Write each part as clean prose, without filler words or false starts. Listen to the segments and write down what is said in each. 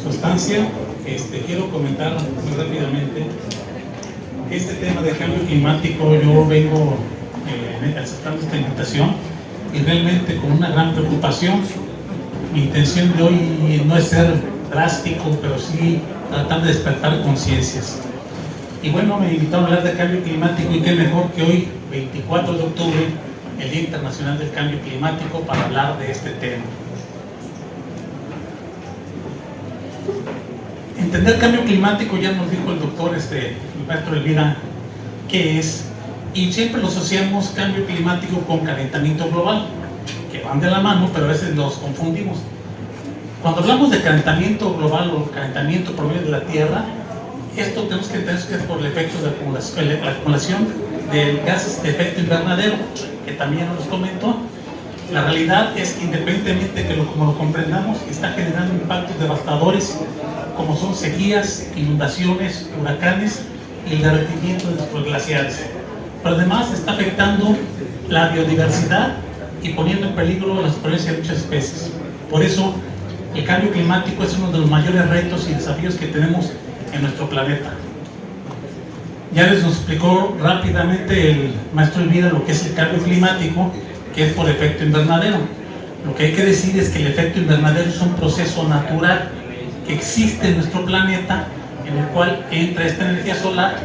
sustancia, quiero comentar muy rápidamente que este tema de cambio climático yo vengo aceptando esta invitación y realmente con una gran preocupación. Mi intención de hoy no es ser drástico, pero sí tratar de despertar conciencias. Y bueno, me invitaron a hablar de cambio climático y qué mejor que hoy, 24 de octubre, el Día Internacional del Cambio Climático, para hablar de este tema. Entender cambio climático, ya nos dijo el doctor, el maestro Elvira, qué es, y siempre lo asociamos cambio climático con calentamiento global, que van de la mano, pero a veces los confundimos. Cuando hablamos de calentamiento global o calentamiento por medio de la Tierra, esto tenemos que entender que es por el efecto de la acumulación de gases de efecto invernadero, que también nos comentó. La realidad es que independientemente de que como lo comprendamos, está generando impactos devastadores como son sequías, inundaciones, huracanes y el derretimiento de nuestros glaciares. Pero además está afectando la biodiversidad y poniendo en peligro la supervivencia de muchas especies. Por eso, el cambio climático es uno de los mayores retos y desafíos que tenemos en nuestro planeta. Ya les explicó rápidamente el maestro Elvira lo que es el cambio climático, que es por efecto invernadero. Lo que hay que decir es que el efecto invernadero es un proceso natural que existe en nuestro planeta, en el cual entra esta energía solar,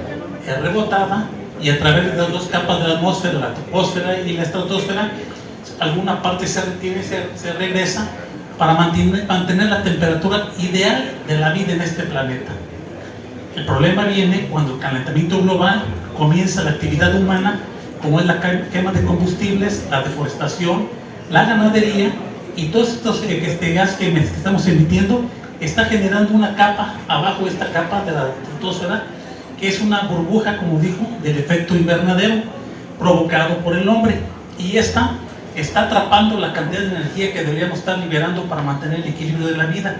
es rebotada y a través de las dos capas de la atmósfera, la troposfera y la estratosfera, alguna parte se retiene, se regresa para mantener la temperatura ideal de la vida en este planeta. El problema viene cuando el calentamiento global comienza la actividad humana, como es la quema de combustibles, la deforestación, la ganadería y todos estos gas que estamos emitiendo está generando una capa abajo de esta capa de la estratosfera, que es una burbuja, como dijo, del efecto invernadero provocado por el hombre, y esta está atrapando la cantidad de energía que deberíamos estar liberando para mantener el equilibrio de la vida.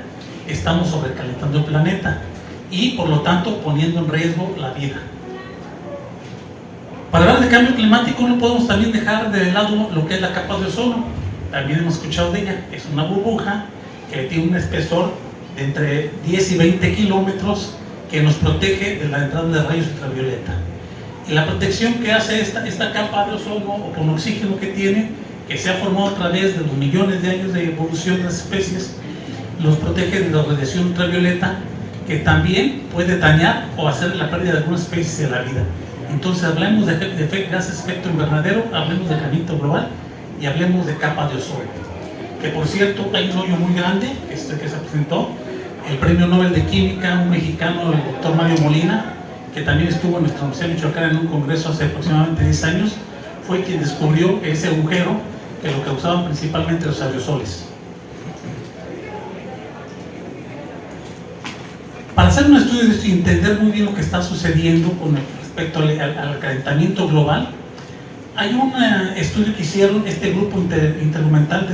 Estamos sobrecalentando el planeta y por lo tanto poniendo en riesgo la vida. Para hablar de cambio climático no podemos también dejar de lado lo que es la capa de ozono. También hemos escuchado de ella. Es una burbuja que tiene un espesor de entre 10 y 20 kilómetros que nos protege de la entrada de rayos ultravioleta. Y la protección que hace esta capa de ozono, o con oxígeno que tiene, que se ha formado a través de los millones de años de evolución de las especies, los protege de la radiación ultravioleta, que también puede dañar o hacer la pérdida de algunas especies de la vida. Entonces hablemos de gases de efecto invernadero, hablemos de calentamiento global y hablemos de capa de ozono. Que por cierto, hay un hoyo muy grande que se presentó, el premio Nobel de Química, un mexicano, el doctor Mario Molina, que también estuvo en nuestra Universidad de Michoacán en un congreso hace aproximadamente 10 años, fue quien descubrió ese agujero que lo causaban principalmente los aerosoles. Para hacer un estudio de esto y entender muy bien lo que está sucediendo con respecto al calentamiento global, hay un estudio que hicieron este grupo intergubernamental,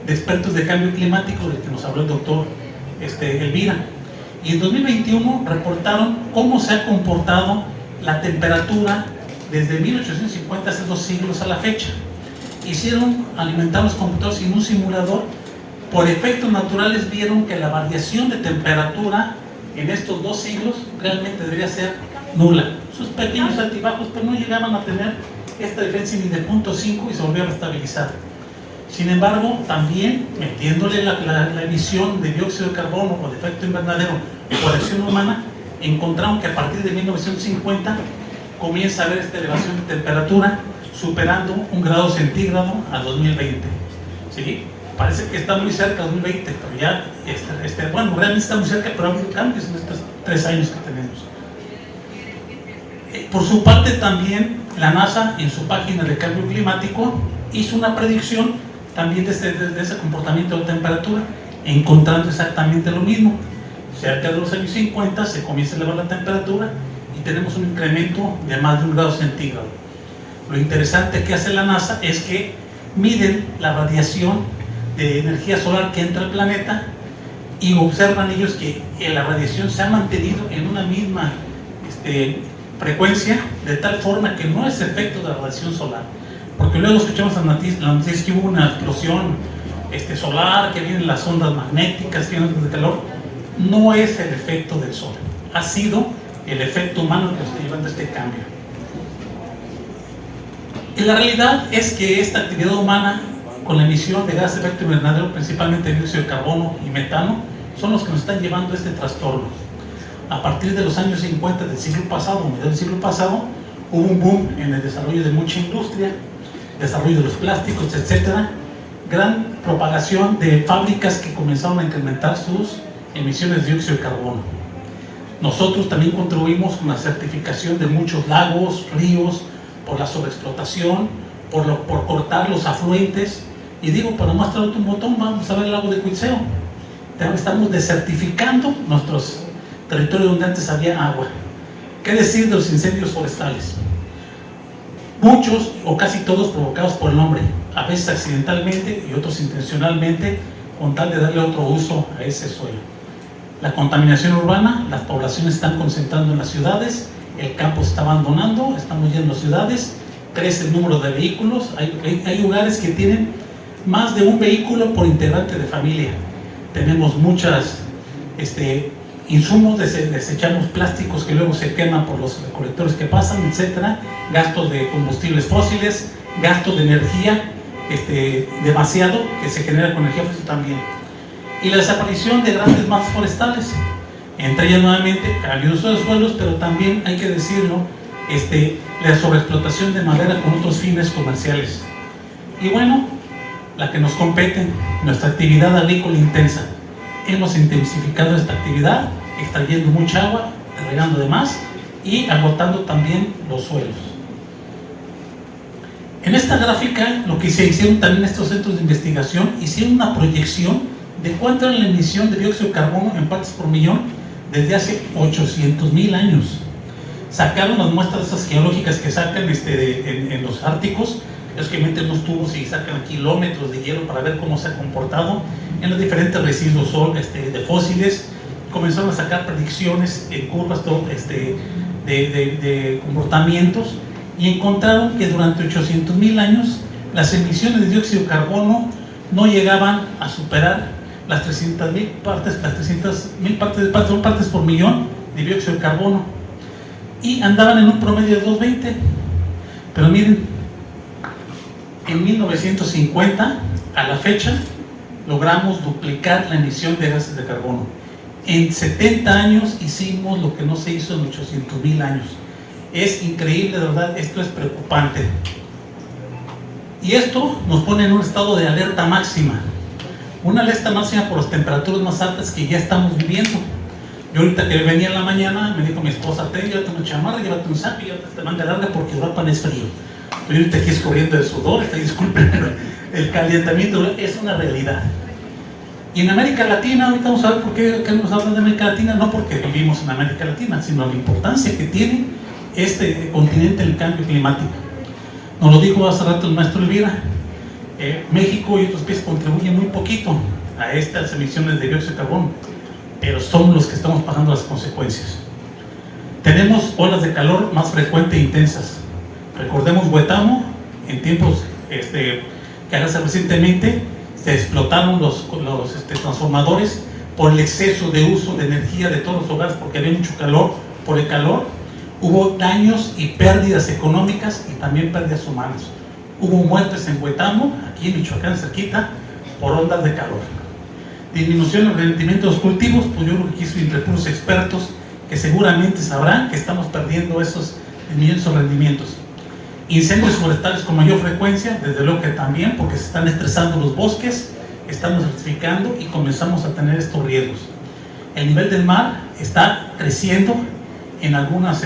de expertos de cambio climático, del que nos habló el doctor Elvira. Y en 2021 reportaron cómo se ha comportado la temperatura desde 1850, hace 2 siglos a la fecha. Alimentaron los computadores en un simulador. Por efectos naturales vieron que la variación de temperatura en estos 2 siglos realmente debería ser nula. Sus pequeños altibajos pues no llegaban a tener esta diferencia ni de 0.5 y se volvieron a estabilizar. Sin embargo, también metiéndole la emisión de dióxido de carbono o de efecto invernadero por acción humana, encontraron que a partir de 1950 comienza a haber esta elevación de temperatura superando 1 grado centígrado a 2020. ¿Sí? Parece que está muy cerca de 2020, pero ya, bueno, realmente está muy cerca, pero ha habido cambios en estos 3 años que tenemos. Por su parte también, la NASA en su página de cambio climático hizo una predicción también de ese comportamiento de temperatura, encontrando exactamente lo mismo. Cerca de los años 50 se comienza a elevar la temperatura y tenemos un incremento de más de 1 grado centígrado. Lo interesante que hace la NASA es que miden la radiación de energía solar que entra al planeta y observan ellos que la radiación se ha mantenido en una misma frecuencia, de tal forma que no es efecto de la radiación solar. Porque luego escuchamos las noticias que hubo una explosión solar, que vienen las ondas magnéticas, que vienen de calor. No es el efecto del sol, ha sido el efecto humano que está llevando este cambio. Y la realidad es que esta actividad humana, con la emisión de gases de efecto invernadero, principalmente dióxido de carbono y metano, son los que nos están llevando a este trastorno. A partir de los años 50 del siglo pasado, mediados del siglo pasado, hubo un boom en el desarrollo de mucha industria, desarrollo de los plásticos, etcétera, gran propagación de fábricas que comenzaron a incrementar sus emisiones de dióxido de carbono. Nosotros también contribuimos con la certificación de muchos lagos, ríos, por la sobreexplotación, por cortar los afluentes. Y digo, para no mostrar un botón, vamos a ver el lago de Cuitzeo. Estamos desertificando nuestros territorios donde antes había agua. ¿Qué decir de los incendios forestales? Muchos o casi todos provocados por el hombre, a veces accidentalmente y otros intencionalmente, con tal de darle otro uso a ese suelo. La contaminación urbana, las poblaciones están concentrando en las ciudades, el campo se está abandonando, estamos yendo a ciudades, crece el número de vehículos, hay lugares que tienen más de un vehículo por integrante de familia. Tenemos muchas insumos, desechamos plásticos que luego se queman por los recolectores que pasan, etcétera, gastos de combustibles fósiles, gastos de energía demasiado que se genera con energía fósil también. Y la desaparición de grandes masas forestales, entre ellas nuevamente cambio de uso de suelos, pero también hay que decirlo, la sobreexplotación de madera con otros fines comerciales. Y bueno, la que nos compete, nuestra actividad agrícola intensa. Hemos intensificado esta actividad, extrayendo mucha agua, regando de más y agotando también los suelos. En esta gráfica, lo que se hicieron también estos centros de investigación, hicieron una proyección de cuánto era la emisión de dióxido de carbono en partes por millón desde hace 800,000 años. Sacaron las muestras esas geológicas que sacan en los árticos, es que meten unos tubos y sacan kilómetros de hielo para ver cómo se ha comportado en los diferentes residuos de fósiles. Comenzaron a sacar predicciones en curvas de comportamientos y encontraron que durante 800,000 años las emisiones de dióxido de carbono no llegaban a superar las 300,000 partes por millón de dióxido de carbono y andaban en un promedio de 220. Pero miren, en 1950 a la fecha logramos duplicar la emisión de gases de carbono. En 70 años hicimos lo que no se hizo en 800,000 años. Es increíble, de verdad, esto es preocupante. Y esto nos pone en un estado de alerta máxima. Una alerta máxima por las temperaturas más altas que ya estamos viviendo. Yo ahorita que venía en la mañana, me dijo mi esposa, llévate una chamarra, llévate un saco y llévate manga larga porque Europa es frío. Estoy ahorita aquí escurriendo de sudor, disculpen, pero el calentamiento es una realidad. Y en América Latina, ahorita vamos a ver por qué nos hablan de América Latina, no porque vivimos en América Latina, sino la importancia que tiene este continente en el cambio climático. Nos lo dijo hace rato el maestro Elvira, México y otros países contribuyen muy poquito a estas emisiones de dióxido de carbono, pero somos los que estamos pagando las consecuencias. Tenemos olas de calor más frecuentes e intensas. Recordemos Huetamo, en tiempos que hace recientemente se explotaron los transformadores por el exceso de uso de energía de todos los hogares porque había mucho calor. Por el calor hubo daños y pérdidas económicas y también pérdidas humanas. Hubo muertes en Huetamo, aquí en Michoacán cerquita, por ondas de calor. Disminución en el rendimiento de los cultivos, pues yo creo que aquí estoy entre puros expertos que seguramente sabrán que estamos perdiendo esos rendimientos. Incendios forestales con mayor frecuencia, desde luego que también, porque se están estresando los bosques, estamos certificando y comenzamos a tener estos riesgos. El nivel del mar está creciendo en algunas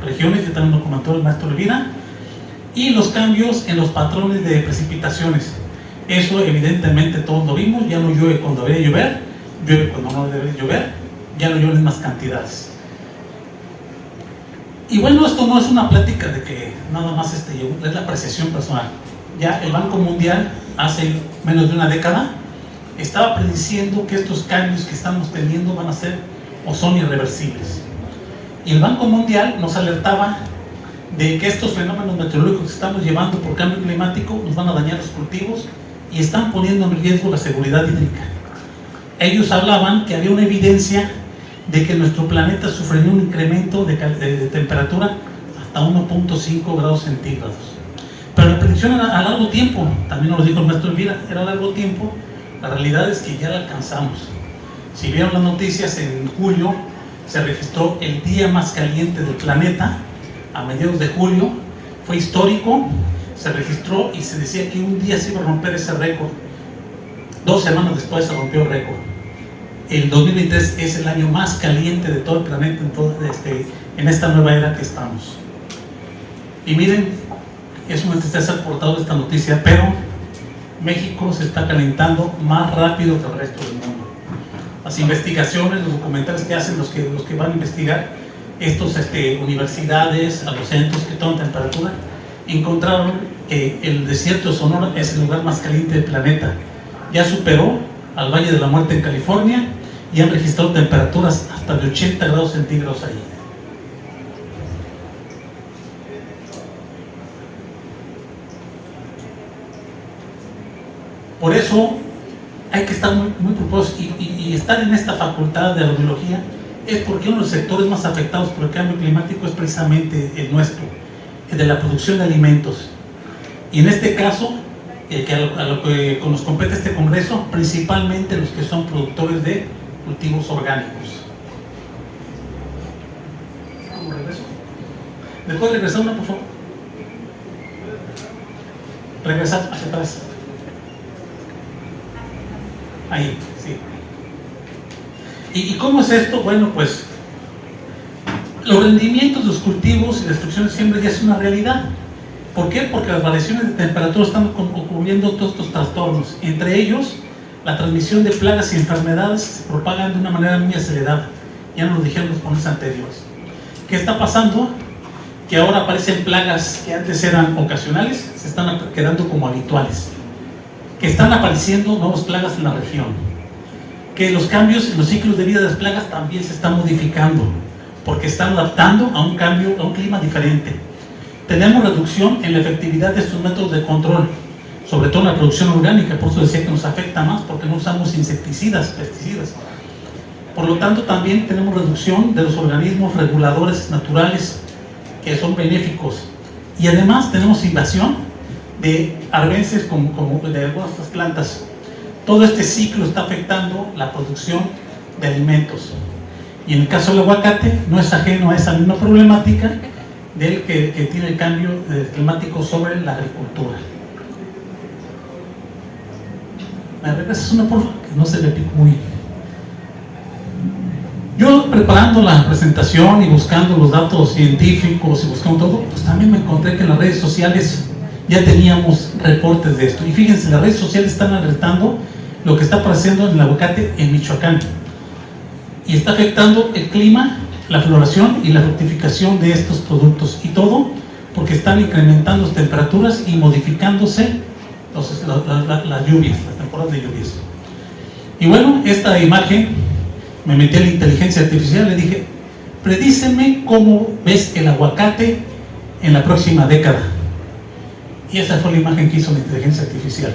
regiones, ya también lo comentó el maestro Elvira, y los cambios en los patrones de precipitaciones. Eso evidentemente todos lo vimos, ya no llueve cuando debería llover, llueve cuando no debe llover, ya no llueven más cantidades. Y bueno, esto no es una plática de que nada más es la apreciación personal. Ya el Banco Mundial hace menos de una década estaba prediciendo que estos cambios que estamos teniendo van a ser o son irreversibles. Y el Banco Mundial nos alertaba de que estos fenómenos meteorológicos que estamos llevando por cambio climático nos van a dañar los cultivos y están poniendo en riesgo la seguridad hídrica. Ellos hablaban que había una evidencia de que nuestro planeta sufriría un incremento de temperatura hasta 1.5 grados centígrados. Pero la predicción era a largo tiempo, también nos lo dijo el maestro Elvira, era a largo tiempo. La realidad es que ya la alcanzamos. Si vieron las noticias, en julio se registró el día más caliente del planeta, a mediados de julio, fue histórico, se registró y se decía que un día se iba a romper ese récord. 2 semanas después se rompió el récord. El 2023 es el año más caliente de todo el planeta en esta nueva era que estamos. Y miren, es una tristeza el portador de esta noticia, pero México se está calentando más rápido que el resto del mundo. Las investigaciones, los documentales que hacen los que van a investigar, estos universidades, a los centros que toman temperatura, encontraron que el desierto de Sonora es el lugar más caliente del planeta. Ya superó al Valle de la Muerte en California y han registrado temperaturas hasta de 80 grados centígrados ahí. Por eso hay que estar muy preocupados y estar en esta facultad de biología es porque uno de los sectores más afectados por el cambio climático es precisamente el nuestro, el de la producción de alimentos. Y en este caso, a lo que nos compete este congreso, principalmente los que son productores de cultivos orgánicos. ¿Cómo regreso? ¿Me puede regresar una, por favor? Regresar hacia atrás. Ahí, sí. ¿Y cómo es esto? Bueno, pues los rendimientos de los cultivos y la destrucción de siembra ya es una realidad. ¿Por qué? Porque las variaciones de temperatura están ocurriendo todos estos trastornos. Entre ellos, la transmisión de plagas y enfermedades se propagan de una manera muy acelerada. Ya nos lo dijeron los ponentes anteriores. ¿Qué está pasando? Que ahora aparecen plagas que antes eran ocasionales, se están quedando como habituales. Que están apareciendo nuevas plagas en la región. Que los cambios en los ciclos de vida de las plagas también se están modificando, porque están adaptando a un cambio, a un clima diferente. Tenemos reducción en la efectividad de estos métodos de control, sobre todo en la producción orgánica, por eso decía que nos afecta más, porque no usamos insecticidas, pesticidas. Por lo tanto, también tenemos reducción de los organismos reguladores naturales que son benéficos. Y además tenemos invasión de arbences como de algunas otras plantas. Todo este ciclo está afectando la producción de alimentos. Y en el caso del aguacate, no es ajeno a esa misma problemática del que tiene el cambio climático sobre la agricultura. ¿Me regresas una, por favor? Que no se le pico muy. Yo, preparando la presentación y buscando los datos científicos y buscando todo, pues también me encontré que en las redes sociales ya teníamos reportes de esto. Y fíjense, las redes sociales están alertando lo que está apareciendo en el aguacate en Michoacán. Y está afectando el clima, la floración y la fructificación de estos productos. Y todo porque están incrementando las temperaturas y modificándose las lluvias, las temporadas de lluvias. Y bueno, esta imagen, me metí a la inteligencia artificial, le dije, predíceme cómo ves el aguacate en la próxima década. Y esa fue la imagen que hizo la inteligencia artificial.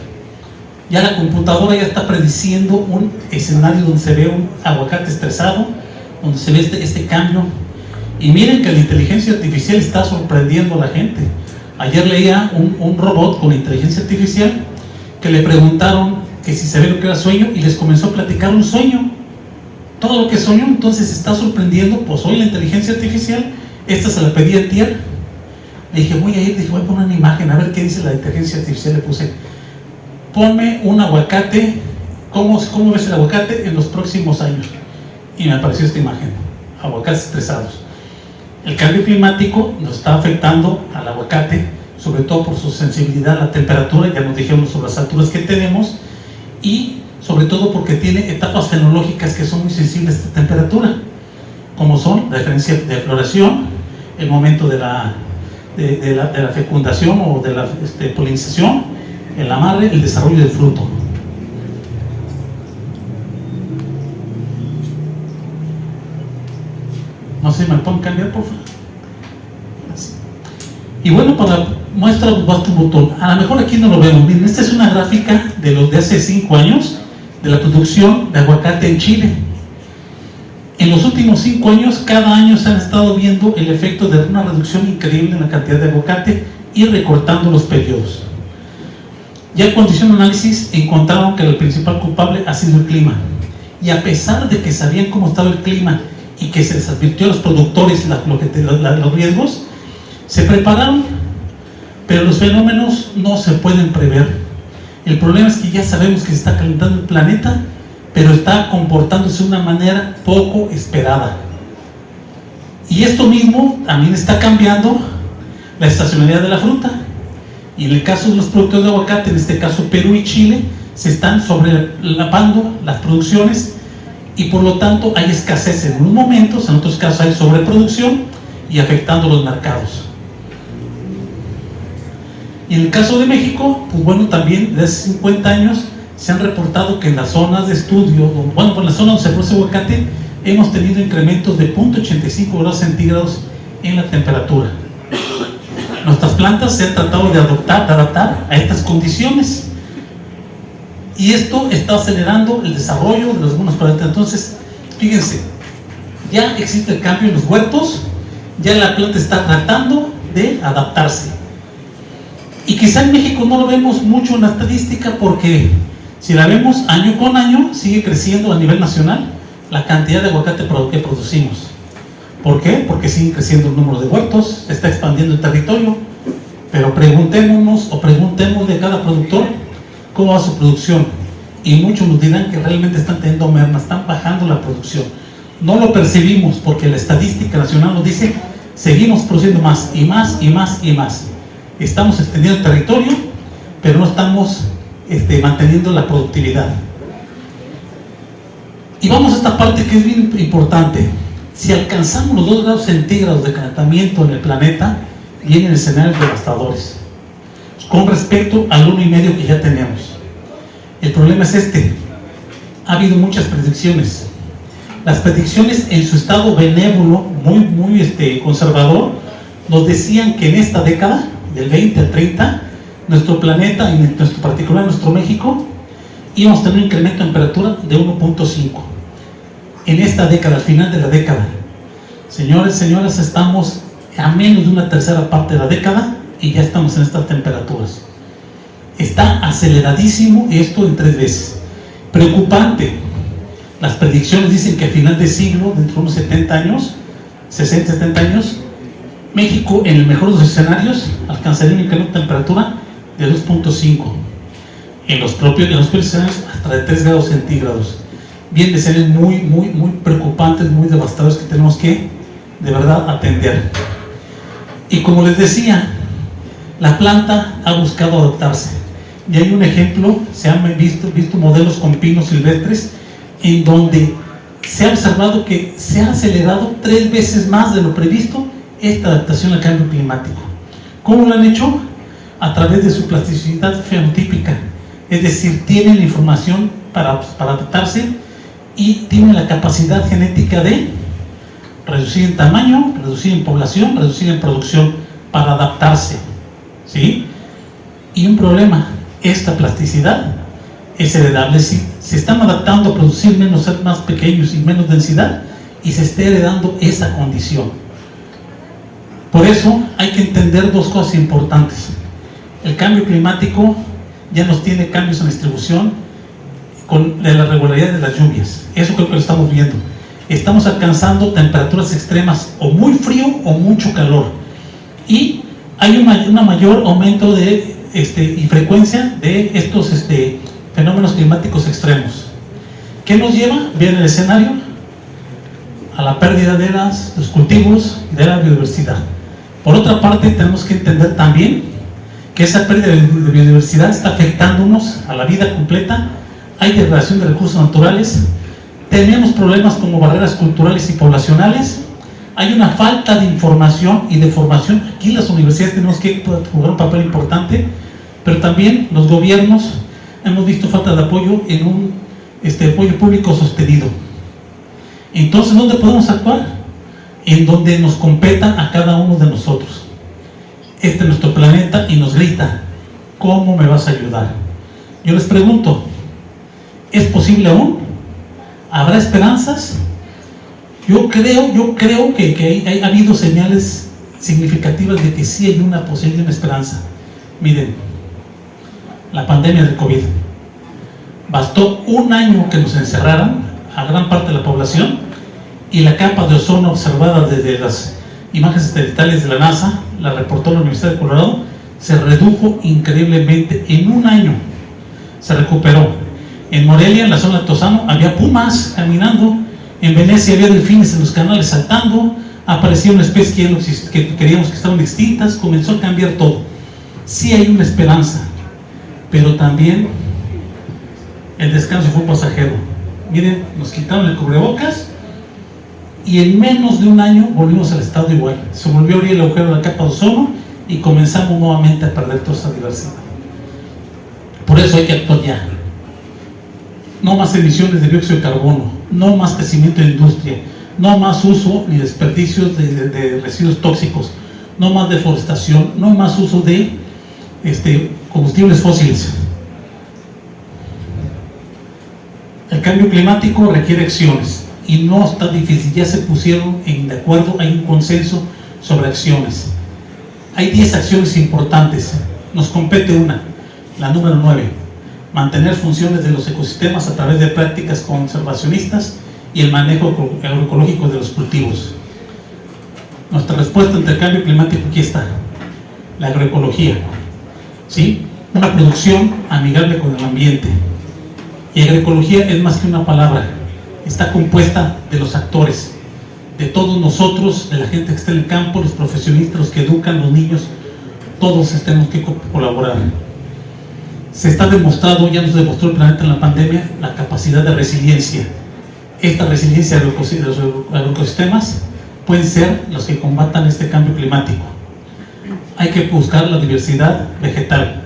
Ya la computadora ya está prediciendo un escenario donde se ve un aguacate estresado, donde se ve este cambio. Y miren que la inteligencia artificial está sorprendiendo a la gente. Ayer leía un robot con inteligencia artificial que le preguntaron que si sabía lo que era sueño y les comenzó a platicar un sueño. Todo lo que soñó, entonces se está sorprendiendo. Pues hoy la inteligencia artificial, esta se la pedí a tierra. Le dije, voy a poner una imagen, a ver qué dice la inteligencia artificial. Le puse, ponme un aguacate, ¿cómo ves el aguacate en los próximos años? Y me apareció esta imagen, aguacates estresados. El cambio climático nos está afectando al aguacate, sobre todo por su sensibilidad a la temperatura, ya nos dijeron sobre las alturas que tenemos, y sobre todo porque tiene etapas fenológicas que son muy sensibles a esta temperatura, como son la diferencia de floración, el momento de la fecundación o de la polinización, el amarre, el desarrollo del fruto. No sé, ¿me pueden cambiar, por favor? Así. Y bueno, para muestra un botón. A lo mejor aquí no lo vemos. Miren, esta es una gráfica de los de hace 5 años de la producción de aguacate en Chile. En los últimos 5 años, cada año se han estado viendo el efecto de una reducción increíble en la cantidad de aguacate y recortando los periodos. Ya cuando hicieron análisis, encontraron que el principal culpable ha sido el clima. Y a pesar de que sabían cómo estaba el clima y que se les advirtió a los productores los riesgos, se prepararon, pero los fenómenos no se pueden prever. El problema es que ya sabemos que se está calentando el planeta, pero está comportándose de una manera poco esperada. Y esto mismo también está cambiando la estacionalidad de la fruta. Y en el caso de los productores de aguacate, en este caso Perú y Chile, se están sobrelapando las producciones y por lo tanto hay escasez en unos momentos, en otros casos hay sobreproducción y afectando los mercados. Y en el caso de México, pues bueno, también desde hace 50 años se han reportado que en las zonas de estudio, bueno, por la zona donde se produce aguacate, hemos tenido incrementos de 0.85 grados centígrados en la temperatura. Nuestras plantas se han tratado de adaptar a estas condiciones y esto está acelerando el desarrollo de algunos plantas. Entonces, fíjense, ya existe el cambio en los huertos, ya la planta está tratando de adaptarse. Y quizá en México no lo vemos mucho en la estadística porque si la vemos año con año, sigue creciendo a nivel nacional la cantidad de aguacate que producimos. ¿Por qué? Porque sigue creciendo el número de huertos, se está expandiendo el territorio, pero preguntémonos o preguntémosle a cada productor cómo va su producción. Y muchos nos dirán que realmente están teniendo merma, están bajando la producción. No lo percibimos porque la estadística nacional nos dice seguimos produciendo más y más y más y más. Estamos extendiendo el territorio, pero no estamos manteniendo la productividad. Y vamos a esta parte que es bien importante. Si alcanzamos los 2 grados centígrados de calentamiento en el planeta, vienen escenarios devastadores con respecto al 1,5 que ya tenemos. El problema es ha habido muchas predicciones. Las predicciones en su estado benévolo, muy conservador, nos decían que en esta década, del 20 al 30, nuestro planeta, en nuestro particular nuestro México, íbamos a tener un incremento de temperatura de 1.5 en esta década, al final de la década. Señores, señoras, estamos a menos de una tercera parte de la década y ya estamos en estas temperaturas. Está aceleradísimo esto en 3 veces. Preocupante. Las predicciones dicen que a final de siglo, dentro de unos 70 años, 60, 70 años, México, en el mejor de los escenarios, alcanzaría un incremento de temperatura de 2.5. En los peores escenarios, hasta de 3 grados centígrados. Bien, de escenarios muy preocupantes, muy devastadores que tenemos que, de verdad, atender. Y como les decía, la planta ha buscado adaptarse. Y hay un ejemplo, se han visto modelos con pinos silvestres, en donde se ha observado que se ha acelerado 3 veces más de lo previsto esta adaptación al cambio climático. ¿Cómo lo han hecho? A través de su plasticidad fenotípica, es decir, tienen la información para adaptarse y tienen la capacidad genética de reducir en tamaño, reducir en población, reducir en producción para adaptarse, ¿sí? Y un problema, esta plasticidad es heredable. Si se están adaptando a producir menos, ser más pequeños y menos densidad, y se está heredando esa condición. Por eso hay que entender 2 cosas importantes. El cambio climático ya nos tiene cambios en la distribución de la regularidad de las lluvias. Eso creo que lo estamos viendo. Estamos alcanzando temperaturas extremas, o muy frío o mucho calor. Y hay un mayor aumento y frecuencia de estos fenómenos climáticos extremos. ¿Qué nos lleva? Bien, el escenario a la pérdida de los cultivos y de la biodiversidad. Por otra parte, tenemos que entender también que esa pérdida de biodiversidad está afectándonos a la vida completa. Hay degradación de recursos naturales, tenemos problemas como barreras culturales y poblacionales, hay una falta de información y de formación. Aquí las universidades tenemos que jugar un papel importante, pero también los gobiernos hemos visto falta de apoyo en un apoyo público sostenido. Entonces, ¿dónde podemos actuar? En donde nos competa a cada uno de nosotros. este es nuestro planeta y nos grita: ¿cómo me vas a ayudar? Yo les pregunto, ¿es posible aún? ¿Habrá esperanzas? Yo creo que ha habido señales significativas de que sí hay una posibilidad, una esperanza. Miren, la pandemia del COVID. Bastó un año que nos encerraran a gran parte de la población y la capa de ozono observada desde las imágenes satelitales de la NASA, la reportó la Universidad de Colorado, se redujo increíblemente en un año. Se recuperó. En Morelia, en la zona de Tosano, había pumas caminando. En Venecia había delfines en los canales saltando. Apareció una especie que creíamos que estaban extintas. Comenzó a cambiar todo. Sí hay una esperanza, pero también el descanso fue pasajero. Miren, nos quitaron el cubrebocas y en menos de un año volvimos al estado igual. Se volvió a abrir el agujero de la capa de ozono y comenzamos nuevamente a perder toda esa diversidad. Por eso hay que actuar ya. No más emisiones de dióxido de carbono, no más crecimiento de industria, no más uso ni desperdicios de residuos tóxicos, no más deforestación, no más uso de combustibles fósiles. El cambio climático requiere acciones y no está difícil, ya se pusieron de acuerdo, hay un consenso sobre acciones. Hay 10 acciones importantes, nos compete una, la número 9, mantener funciones de los ecosistemas a través de prácticas conservacionistas y el manejo agroecológico de los cultivos. Nuestra respuesta ante el cambio climático aquí está, la agroecología, ¿sí? Una producción amigable con el ambiente. Y agroecología es más que una palabra, está compuesta de los actores, de todos nosotros, de la gente que está en el campo, los profesionistas, los que educan, los niños, todos tenemos que colaborar. Se está demostrado, ya nos demostró el planeta en la pandemia, la capacidad de resiliencia. Esta resiliencia de los agroecosistemas pueden ser los que combatan este cambio climático. Hay que buscar la diversidad vegetal,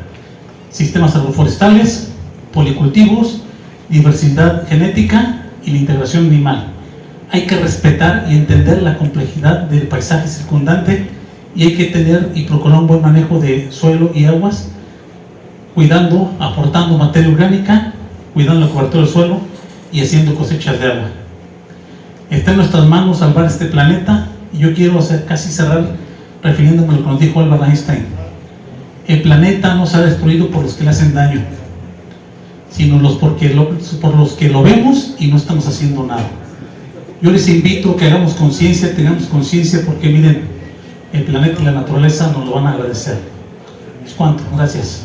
sistemas agroforestales, policultivos, diversidad genética y la integración animal. Hay que respetar y entender la complejidad del paisaje circundante y hay que tener y procurar un buen manejo de suelo y aguas, cuidando, aportando materia orgánica, cuidando la cobertura del suelo y haciendo cosechas de agua. Está en nuestras manos salvar este planeta y yo quiero casi cerrar refiriéndome a lo que nos dijo Albert Einstein. El planeta no se ha destruido por los que le hacen daño, sino por los que lo vemos y no estamos haciendo nada. Yo les invito a que hagamos conciencia, tengamos conciencia, porque miren, el planeta y la naturaleza nos lo van a agradecer. ¿Es cuánto? Gracias.